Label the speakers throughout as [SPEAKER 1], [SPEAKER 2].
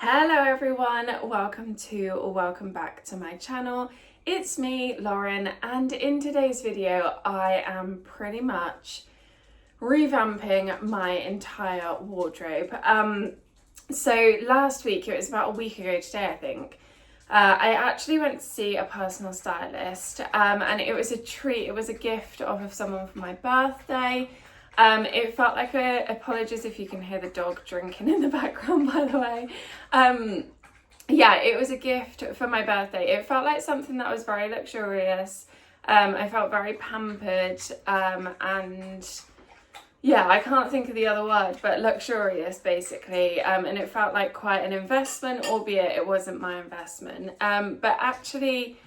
[SPEAKER 1] Hello everyone, welcome back to my channel. It's me, Lauren, and in today's video I am pretty much revamping my entire wardrobe. So last week, it was about a week ago today I think, I actually went to see a personal stylist, and it was a treat. It was a gift of someone for my birthday. It felt like apologies if you can hear the dog drinking in the background, by the way. Yeah, it was a gift for my birthday. It felt like something that was very luxurious. I felt very pampered, and yeah, I can't think of the other word, but luxurious basically. And it felt like quite an investment, albeit it wasn't my investment. But actually,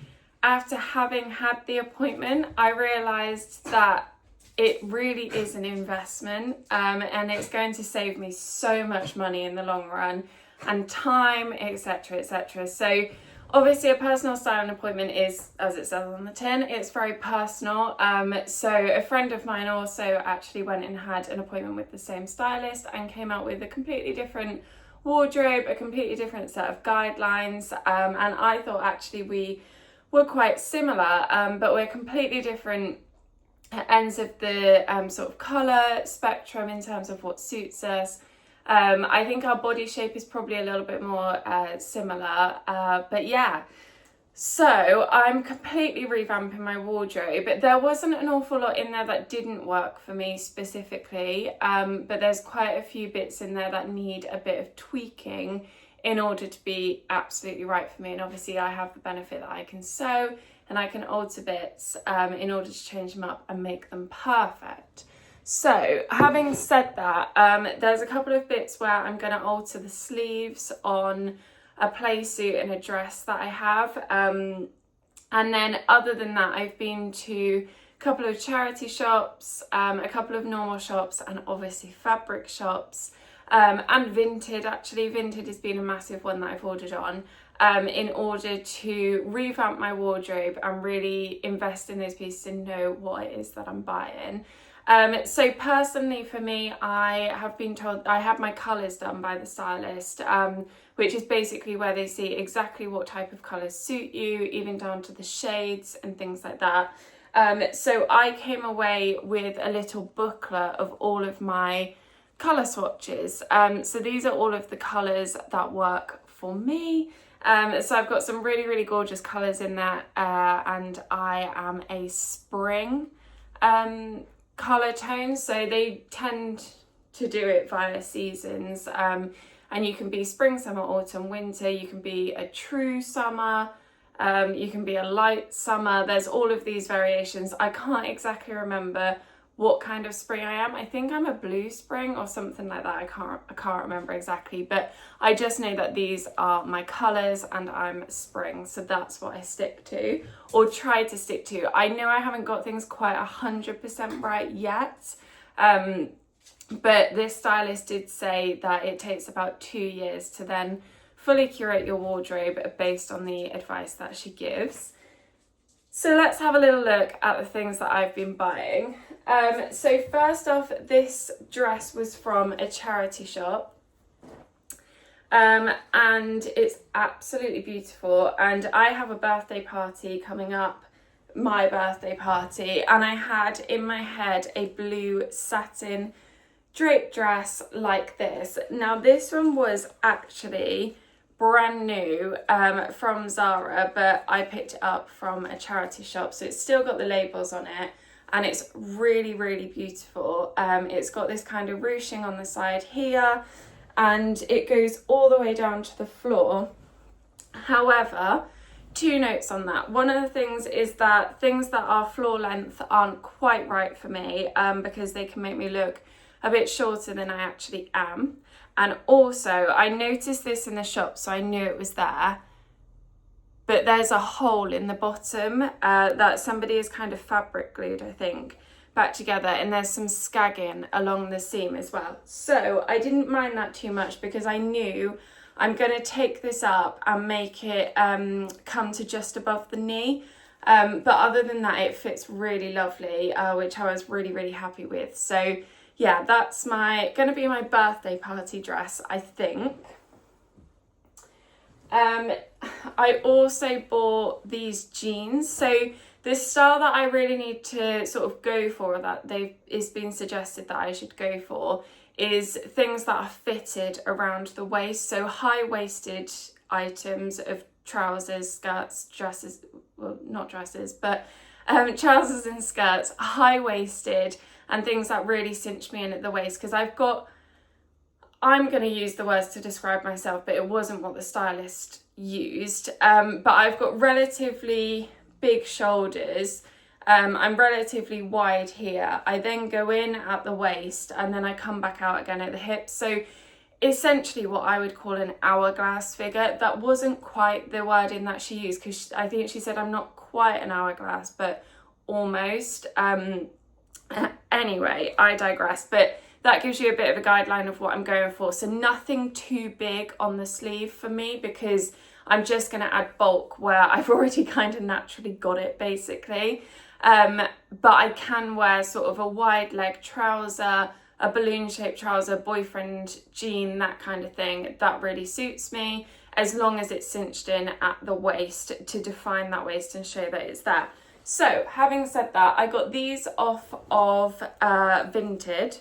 [SPEAKER 1] after having had the appointment, I realised that it really is an investment, and it's going to save me so much money in the long run and time, etc, etc. So obviously a personal styling appointment is, as it says on the tin, it's very personal. So a friend of mine also actually went and had an appointment with the same stylist and came out with a completely different wardrobe, a completely different set of guidelines, and I thought actually we were quite similar, but we're completely different ends of the sort of colour spectrum in terms of what suits us. I think our body shape is probably a little bit more similar, but yeah. So I'm completely revamping my wardrobe, but there wasn't an awful lot in there that didn't work for me specifically, but there's quite a few bits in there that need a bit of tweaking in order to be absolutely right for me. And obviously I have the benefit that I can sew and I can alter bits in order to change them up and make them perfect. So having said that, there's a couple of bits where I'm going to alter the sleeves on a play suit and a dress that I have. And then other than that, I've been to a couple of charity shops, a couple of normal shops, and obviously fabric shops, and Vinted. Actually, Vinted has been a massive one that I've ordered on, in order to revamp my wardrobe and really invest in those pieces and know what it is that I'm buying. So personally for me, I have been told I have my colours done by the stylist, which is basically where they see exactly what type of colours suit you, even down to the shades and things like that. So I came away with a little booklet of all of my colour swatches. So these are all of the colours that work for me. So I've got some really, really gorgeous colours in there, and I am a spring colour tone, so they tend to do it via seasons, and you can be spring, summer, autumn, winter, you can be a true summer, you can be a light summer. There's all of these variations. I can't exactly remember what kind of spring I am. I think I'm a blue spring or something like that. I can't remember exactly, but I just know that these are my colours and I'm spring, so that's what I stick to, or try to stick to. I know I haven't got things quite 100% right yet, but this stylist did say that it takes about 2 years to then fully curate your wardrobe based on the advice that she gives. So let's have a little look at the things that I've been buying. So first off, this dress was from a charity shop, and it's absolutely beautiful. And I have a birthday party coming up, my birthday party, and I had in my head a blue satin draped dress like this. Now this one was actually brand new from Zara, but I picked it up from a charity shop, so it's still got the labels on it, and it's really, really beautiful. It's got this kind of ruching on the side here, and it goes all the way down to the floor. However, 2 notes on that. One of the things is that things that are floor length aren't quite right for me, because they can make me look a bit shorter than I actually am. And also, I noticed this in the shop, so I knew it was there, but there's a hole in the bottom that somebody has kind of fabric glued, I think, back together, and there's some scagging along the seam as well. So I didn't mind that too much because I knew I'm going to take this up and make it come to just above the knee. But other than that, it fits really lovely, which I was really, really happy with. So yeah, that's going to be my birthday party dress, I think. I also bought these jeans. So the style that I really need to sort of go for, that it's been suggested that I should go for, is things that are fitted around the waist. So high-waisted items of trousers, skirts, dresses, well, not dresses, but trousers and skirts, high-waisted, and things that really cinch me in at the waist, because I'm going to use the words to describe myself, but it wasn't what the stylist used. But I've got relatively big shoulders. I'm relatively wide here. I then go in at the waist and then I come back out again at the hips. So essentially what I would call an hourglass figure. That wasn't quite the wording that she used, because I think she said I'm not quite an hourglass, but almost. Anyway, I digress. But that gives you a bit of a guideline of what I'm going for. So nothing too big on the sleeve for me, because I'm just going to add bulk where I've already kind of naturally got it, basically. But I can wear sort of a wide leg trouser, a balloon shaped trouser, boyfriend jean, that kind of thing. That really suits me, as long as it's cinched in at the waist to define that waist and show that it's there. So having said that, I got these off of Vinted.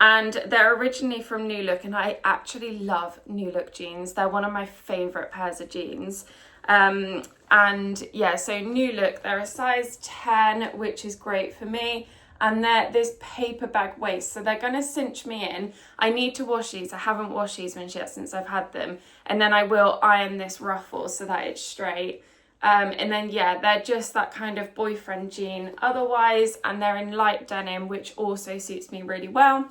[SPEAKER 1] And they're originally from New Look, and I actually love New Look jeans. They're one of my favourite pairs of jeans. And yeah, so New Look, they're a size 10, which is great for me. And they're this paper bag waist, so they're going to cinch me in. I need to wash these. I haven't washed these ones yet since I've had them. And then I will iron this ruffle so that it's straight. And then, yeah, they're just that kind of boyfriend jean otherwise. And they're in light denim, which also suits me really well,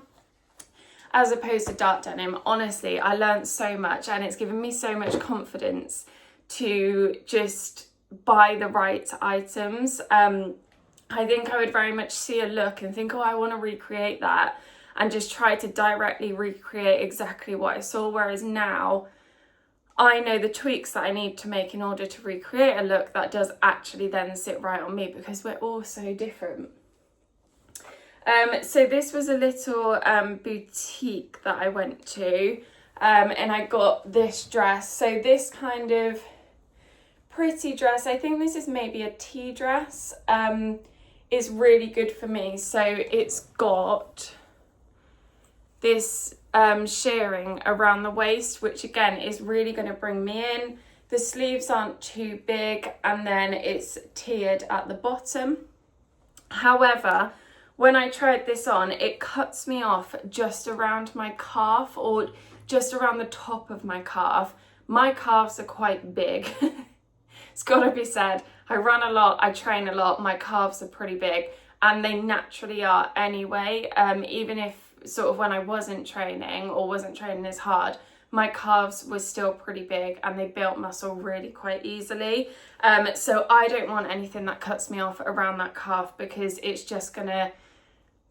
[SPEAKER 1] as opposed to dark denim. Honestly, I learned so much, and it's given me so much confidence to just buy the right items. I think I would very much see a look and think, oh, I want to recreate that, and just try to directly recreate exactly what I saw. Whereas now I know the tweaks that I need to make in order to recreate a look that does actually then sit right on me, because we're all so different. So this was a little boutique that I went to, and I got this dress. So this kind of pretty dress, I think this is maybe a tea dress, is really good for me. So it's got this shearing around the waist, which again is really going to bring me in. The sleeves aren't too big, and then it's tiered at the bottom. However, when I tried this on, it cuts me off just around my calf, or just around the top of my calf. My calves are quite big. It's got to be said. I run a lot, I train a lot, my calves are pretty big, and they naturally are anyway. Even if sort of when I wasn't training or wasn't training as hard, my calves were still pretty big and they built muscle really quite easily. So I don't want anything that cuts me off around that calf, because it's just gonna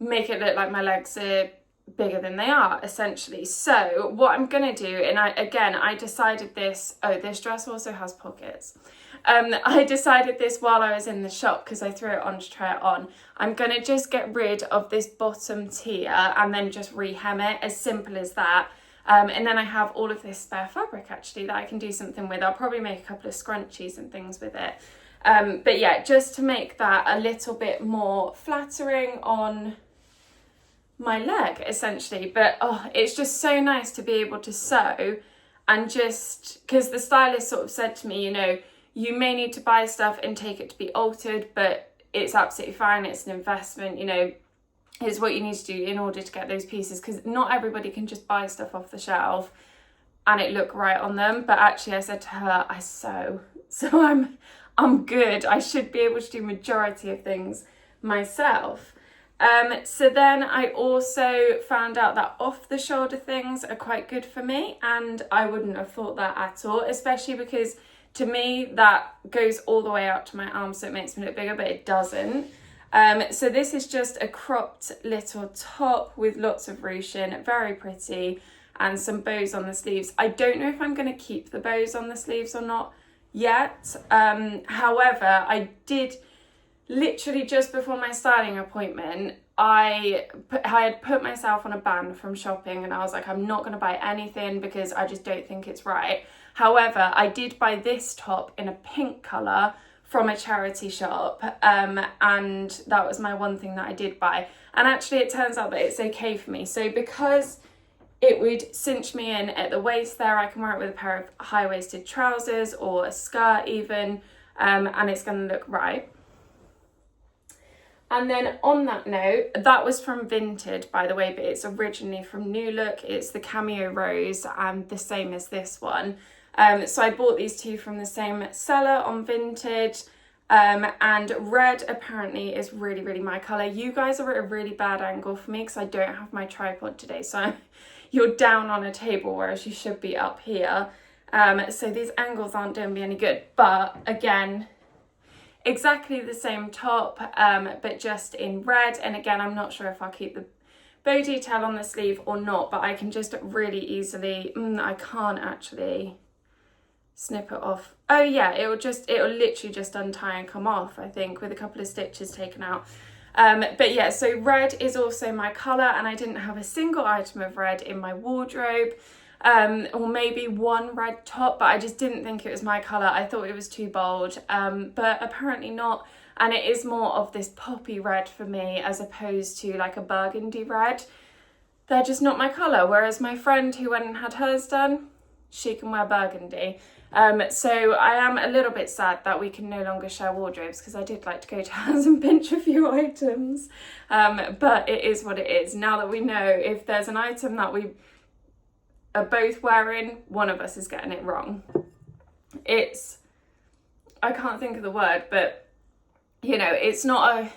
[SPEAKER 1] make it look like my legs are bigger than they are, essentially. So what I'm gonna do, and I decided this, oh, this dress also has pockets. I decided this while I was in the shop, because I threw it on to try it on. I'm gonna just get rid of this bottom tier and then just rehem it, as simple as that. And then I have all of this spare fabric actually that I can do something with. I'll probably make a couple of scrunchies and things with it. But yeah, just to make that a little bit more flattering on my leg, essentially. But oh, it's just so nice to be able to sew, and just because the stylist sort of said to me, you know, you may need to buy stuff and take it to be altered, but it's absolutely fine. It's an investment, you know, is what you need to do in order to get those pieces, because not everybody can just buy stuff off the shelf and it look right on them. But actually I said to her, I sew, so I'm good. I should be able to do majority of things myself. So then I also found out that off the shoulder things are quite good for me, and I wouldn't have thought that at all, especially because to me that goes all the way out to my arm, so it makes me look bigger, but it doesn't. So this is just a cropped little top with lots of ruching, very pretty, and some bows on the sleeves. I don't know if I'm going to keep the bows on the sleeves or not yet. However, I did literally just before my styling appointment, I had put myself on a ban from shopping, and I was like, I'm not going to buy anything because I just don't think it's right. However, I did buy this top in a pink colour from a charity shop, and that was my one thing that I did buy. And actually it turns out that it's okay for me. So because it would cinch me in at the waist there, I can wear it with a pair of high-waisted trousers or a skirt even, and it's going to look right. And then on that note, that was from Vinted, by the way, but it's originally from New Look. It's the Cameo Rose, and the same as this one. So I bought these two from the same seller on Vinted. And red apparently is really, really my colour. You guys are at a really bad angle for me because I don't have my tripod today. So you're down on a table, whereas you should be up here. So these angles aren't doing me any good. But again, exactly the same top, but just in red. And again, I'm not sure if I'll keep the bow detail on the sleeve or not, but I can just really easily, I can't actually snip it off. Oh yeah, it'll literally just untie and come off, I think, with a couple of stitches taken out. But yeah, so red is also my colour, and I didn't have a single item of red in my wardrobe. Or maybe one red top, but I just didn't think it was my colour. I thought it was too bold, but apparently not. And it is more of this poppy red for me as opposed to like a burgundy red. They're just not my colour. Whereas my friend who went and had hers done, she can wear burgundy. So I am a little bit sad that we can no longer share wardrobes, because I did like to go to hers and pinch a few items. But it is what it is. Now that we know if there's an item that we are both wearing, one of us is getting it wrong. I can't think of the word, but you know, it's not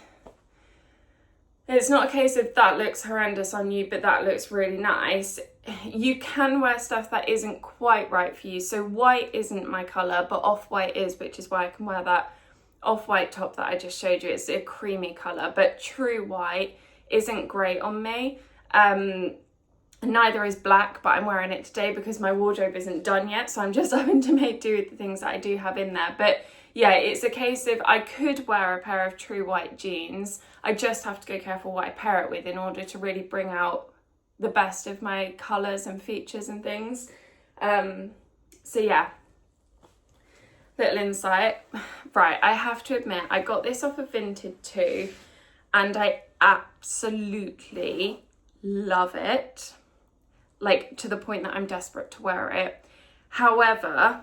[SPEAKER 1] a case of that looks horrendous on you, but that looks really nice. You can wear stuff that isn't quite right for you. So white isn't my colour, but off-white is, which is why I can wear that off-white top that I just showed you. It's a creamy colour, but true white isn't great on me. Neither is black, but I'm wearing it today because my wardrobe isn't done yet, so I'm just having to make do with the things that I do have in there. But yeah, it's a case of I could wear a pair of true white jeans. I just have to go careful what I pair it with in order to really bring out the best of my colours and features and things. So yeah, little insight. Right, I have to admit, I got this off of Vinted too, and I absolutely love it. Like, to the point that I'm desperate to wear it. However,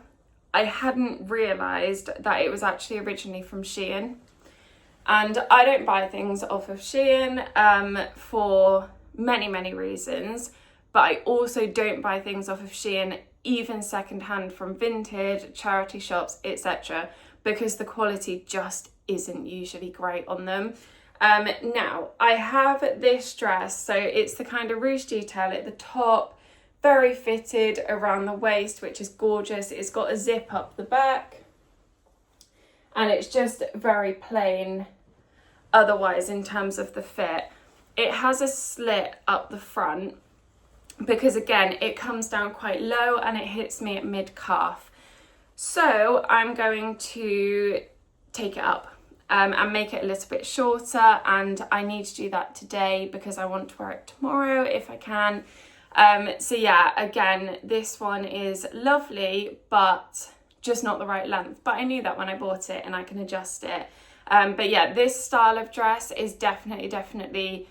[SPEAKER 1] I hadn't realised that it was actually originally from Shein. And I don't buy things off of Shein for many, many reasons. But I also don't buy things off of Shein, even secondhand from Vinted, charity shops, etc. because the quality just isn't usually great on them. Now, I have this dress, so it's the kind of ruche detail at the top, very fitted around the waist, which is gorgeous. It's got a zip up the back, and it's just very plain otherwise in terms of the fit. It has a slit up the front because, again, it comes down quite low and it hits me at mid-calf. So I'm going to take it up. And make it a little bit shorter, and I need to do that today because I want to wear it tomorrow if I can. So yeah, again, this one is lovely, but just not the right length. But I knew that when I bought it, and I can adjust it. But yeah, this style of dress is definitely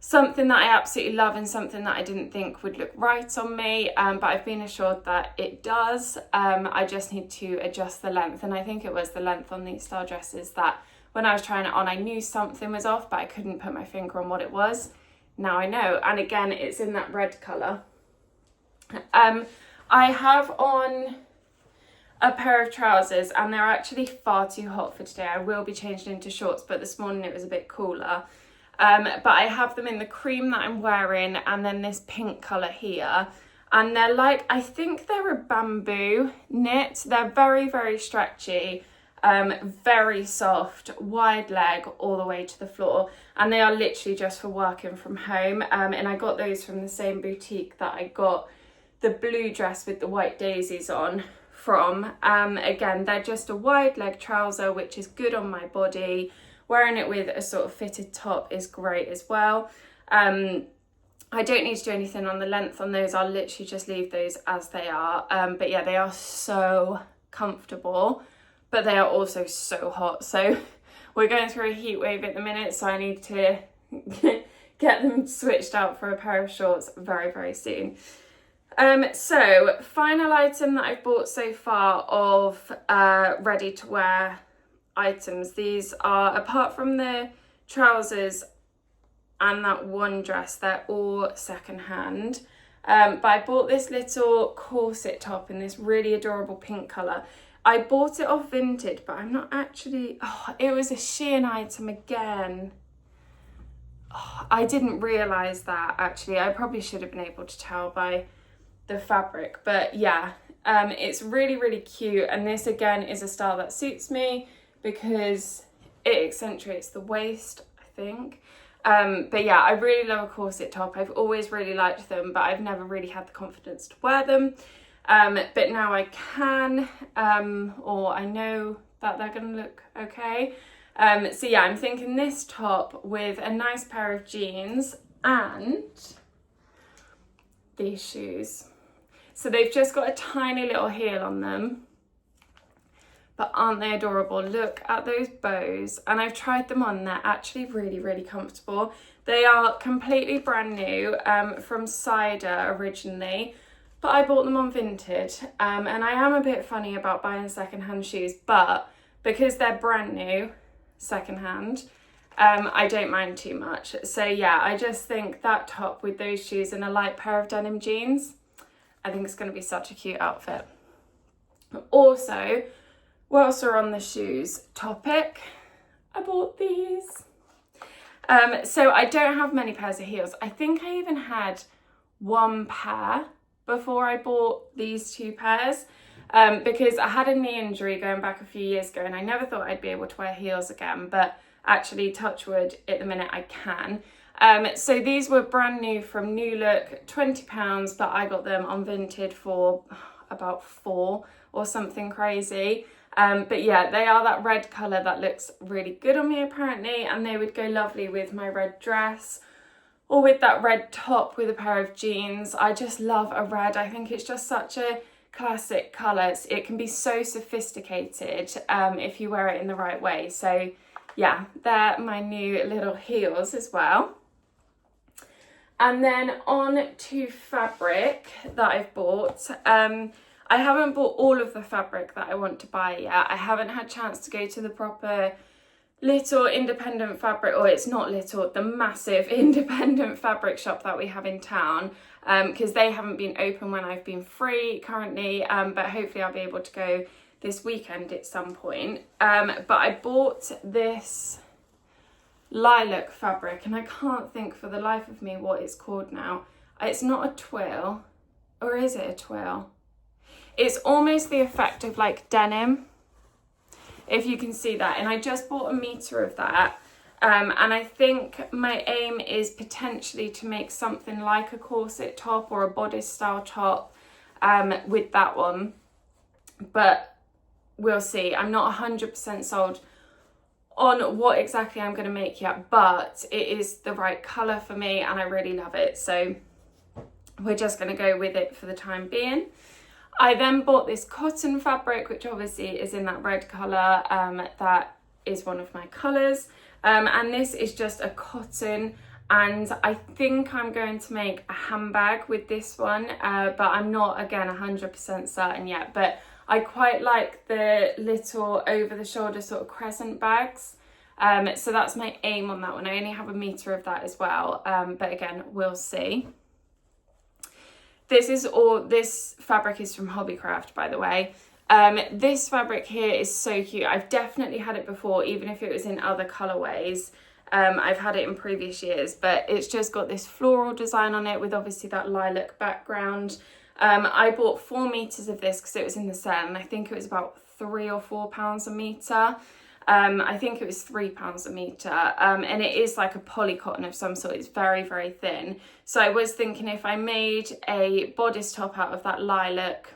[SPEAKER 1] something that I absolutely love and something that I didn't think would look right on me, but I've been assured that it does. I just need to adjust the length, and I think it was the length on these style dresses that when I was trying it on, I knew something was off, but I couldn't put my finger on what it was. Now I know, and again, it's in that red colour. I have on a pair of trousers, and they're actually far too hot for today. I will be changing into shorts, but this morning it was a bit cooler. But I have them in the cream that I'm wearing, and then this pink colour here. And they're like, I think they're a bamboo knit. They're very, very stretchy. Very soft, wide leg all the way to the floor, and they are literally just for working from home. And I got those from the same boutique that I got the blue dress with the white daisies on from. Again, they're just a wide leg trouser, which is good on my body, wearing it with a sort of fitted top is great as well. I don't need to do anything on the length on those. I'll literally just leave those as they are. But yeah, they are so comfortable, but they are also so hot. So we're going through a heat wave at the minute, so I need to get them switched out for a pair of shorts very, very soon. So final item that I've bought so far of ready to wear items. These are, apart from the trousers and that one dress, they're all secondhand. But I bought this little corset top in this really adorable pink colour. I bought it off Vinted, but I'm not actually... Oh, it was a Shein item again. Oh, I didn't realise that, actually. I probably should have been able to tell by the fabric. But yeah, it's really, really cute. And this, again, is a style that suits me because it accentuates the waist, I think. But yeah, I really love a corset top. I've always really liked them, but I've never really had the confidence to wear them. But now I can, or I know that they're going to look okay. So yeah, I'm thinking this top with a nice pair of jeans and these shoes. So they've just got a tiny little heel on them, but aren't they adorable? Look at those bows. And I've tried them on. They're actually really, really comfortable. They are completely brand new, from Cider originally, but I bought them on Vinted. And I am a bit funny about buying secondhand shoes, but because they're brand new, secondhand, I don't mind too much. So yeah, I just think that top with those shoes and a light pair of denim jeans, I think it's going to be such a cute outfit. Also, whilst we're on the shoes topic, I bought these. So I don't have many pairs of heels. I think I even had one pair before I bought these two pairs, because I had a knee injury going back a few years ago and I never thought I'd be able to wear heels again, but actually, touch wood, at the minute I can. So these were brand new from New Look, £20, but I got them on Vinted for about £4 or something crazy. But yeah, they are that red colour that looks really good on me apparently, and they would go lovely with my red dress or with that red top with a pair of jeans. I just love a red. I think it's just such a classic colour. It can be so sophisticated if you wear it in the right way. So yeah, they're my new little heels as well. And then on to fabric that I've bought. I haven't bought all of the fabric that I want to buy yet. I haven't had a chance to go to the proper little independent fabric, or it's not little, the massive independent fabric shop that we have in town, because they haven't been open when I've been free currently, but hopefully I'll be able to go this weekend at some point. But I bought this lilac fabric and I can't think for the life of me what it's called now. It's not a twill, or is it a twill? It's almost the effect of like denim, if you can see that. And I just bought a metre of that. And I think my aim is potentially to make something like a corset top or a bodice style top with that one. But we'll see. I'm not 100% sold on what exactly I'm going to make yet, but it is the right colour for me and I really love it. So we're just going to go with it for the time being. I then bought this cotton fabric, which obviously is in that red colour. That is one of my colours. And this is just a cotton, and I think I'm going to make a handbag with this one, but I'm not, again, 100% certain yet. But I quite like the little over-the-shoulder sort of crescent bags. So that's my aim on that one. I only have a metre of that as well, but again, we'll see. This fabric is from Hobbycraft, by the way. This fabric here is so cute. I've definitely had it before, even if it was in other colourways. I've had it in previous years, but it's just got this floral design on it with obviously that lilac background. I bought 4 meters of this because it was in the sale, and I think it was about £3 or £4 a metre. I think it was £3 a metre, and it is like a poly cotton of some sort. It's very, very thin. So I was thinking if I made a bodice top out of that lilac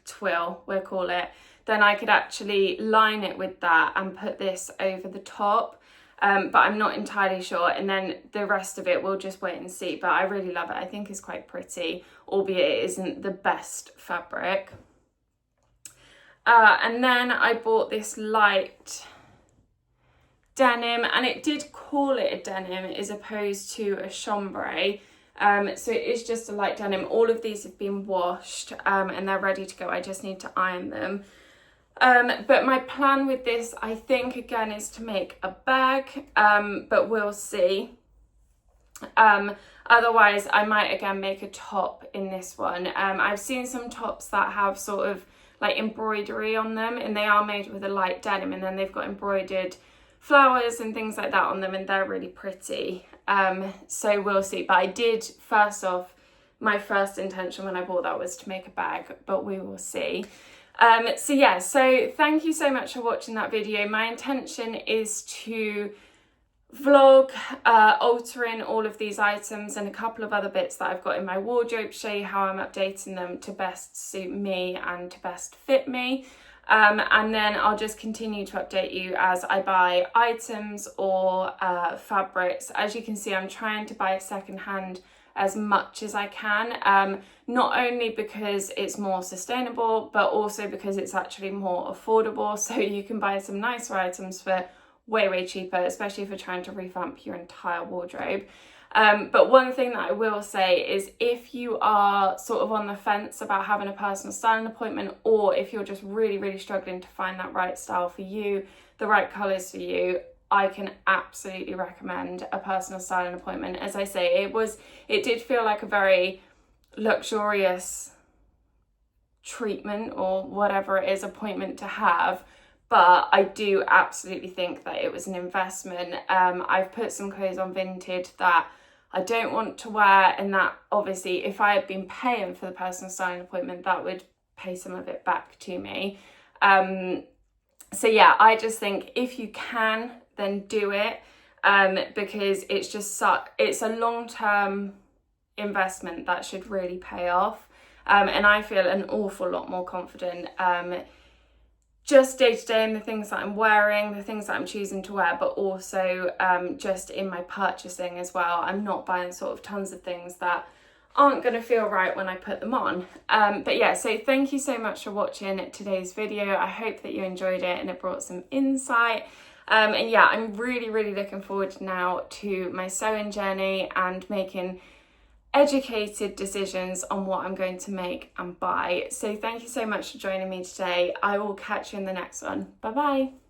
[SPEAKER 1] twill, we'll call it, then I could actually line it with that and put this over the top. But I'm not entirely sure, and then the rest of it we'll just wait and see. But I really love it. I think it's quite pretty, albeit it isn't the best fabric. And then I bought this light denim, and it did call it a denim as opposed to a chambray. So it is just a light denim. All of these have been washed and they're ready to go. I just need to iron them. But my plan with this, I think, again, is to make a bag, but we'll see. Otherwise, I might again make a top in this one. I've seen some tops that have sort of like embroidery on them, and they are made with a light denim, and then they've got embroidered flowers and things like that on them, and they're really pretty. So we'll see. But I did, first off, my first intention when I bought that was to make a bag, but we will see. So yeah, so thank you so much for watching that video. My intention is to vlog altering all of these items and a couple of other bits that I've got in my wardrobe, show you how I'm updating them to best suit me and to best fit me. And then I'll just continue to update you as I buy items or fabrics. As you can see, I'm trying to buy secondhand as much as I can, not only because it's more sustainable, but also because it's actually more affordable. So you can buy some nicer items for way cheaper, especially if you're trying to revamp your entire wardrobe. But one thing that I will say is, if you are sort of on the fence about having a personal styling appointment, or if you're just really struggling to find that right style for you, the right colours for you, I can absolutely recommend a personal styling appointment. As I say, it did feel like a very luxurious treatment, or whatever it is, appointment to have. But I do absolutely think that it was an investment. I've put some clothes on Vinted that I don't want to wear, and that obviously if I had been paying for the personal styling appointment, that would pay some of it back to me. So yeah, I just think if you can, then do it, because it's a long-term investment that should really pay off. And I feel an awful lot more confident just day to day in the things that I'm wearing, the things that I'm choosing to wear, but also just in my purchasing as well. I'm not buying sort of tons of things that aren't going to feel right when I put them on. But yeah, so thank you so much for watching today's video. I hope that you enjoyed it and it brought some insight. And yeah, I'm really looking forward now to my sewing journey and making educated decisions on what I'm going to make and buy. So thank you so much for joining me today. I will catch you in the next one. Bye bye.